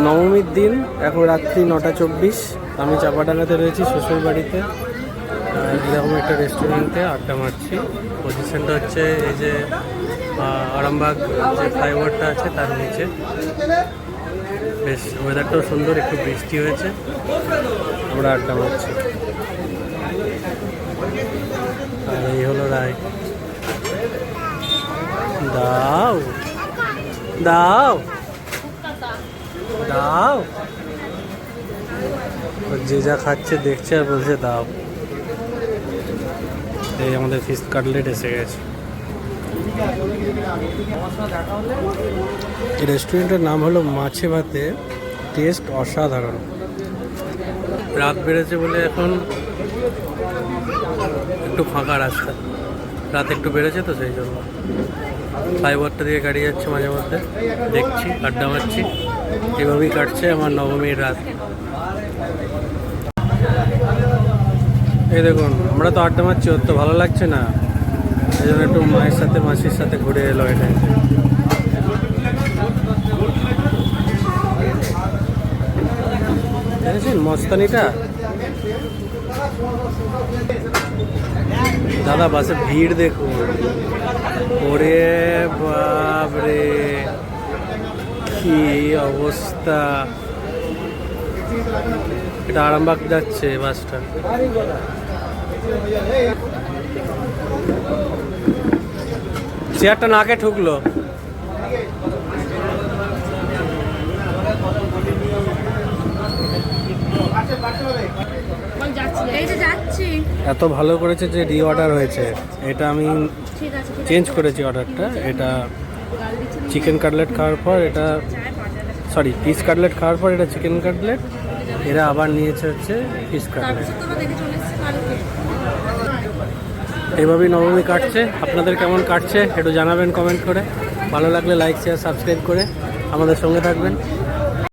নবমীর দিন, এখন রাত্রি 9:24। আমি চাপাডাঙ্গাতে রয়েছি শ্বশুর বাড়িতে। এরকম একটা রেস্টুরেন্টে আড্ডা মারছি। পজিশনটা হচ্ছে এই যে আরামবাগ যে ফ্লাইওভারটা আছে তার নিচে। বেশ ওয়েদারটাও সুন্দর, একটু বৃষ্টি হয়েছে, আমরা আড্ডা মারছি। আর এই হলো রায়। দাও দাও দাও, যে যা খাচ্ছে দেখছে আর বলছে দাও। এই আমাদের ফিশ কাটলেট এসে গেছে। এই রেস্টুরেন্টের নাম হলো মাছে ভাতে, টেস্ট অসাধারণ। রাত বেড়েছে বলে এখন একটু ফাঁকা রাস্তা, রাত একটু বেড়েছে তো সেই জন্য। ফ্লাইওভারটা দিয়ে গাড়ি যাচ্ছে মাঝে মধ্যে, দেখছি, আড্ডা মারছি। এভাবেই কাটছে আমার নবমীর রাত। এই দেখুন, আমরা তো আড্ডা মারছি, ওর তো ভালো লাগছে না, এই জন্য একটু মায়ের সাথে মাসির সাথে ঘুরে এলো। এটা দেখেছেন মস্তানিটা? দাদা বাসে ভিড় দেখুন, ওরে বাপরে কি অবস্থা। এটা আরামবাগ যাচ্ছে বাসটা। চেয়ারটা নাকে ঠুকলো। এত ভালো করেছে যে রি অর্ডার হয়েছে। এটা আমি চেঞ্জ করেছি অর্ডারটা। এটা চিকেন কাটলেট খাওয়ার পর এটা, সরি, ফিশ কাটলেট খাওয়ার পর এটা চিকেন কাটলেট, এরা আবার নিয়েছে হচ্ছে ফিশ কাটলেট। এইভাবেই নবমী কাটছে। আপনাদের কেমন কাটছে একটু জানাবেন কমেন্ট করে। ভালো লাগলে লাইক শেয়ার সাবস্ক্রাইব করে আমাদের সঙ্গে থাকবেন।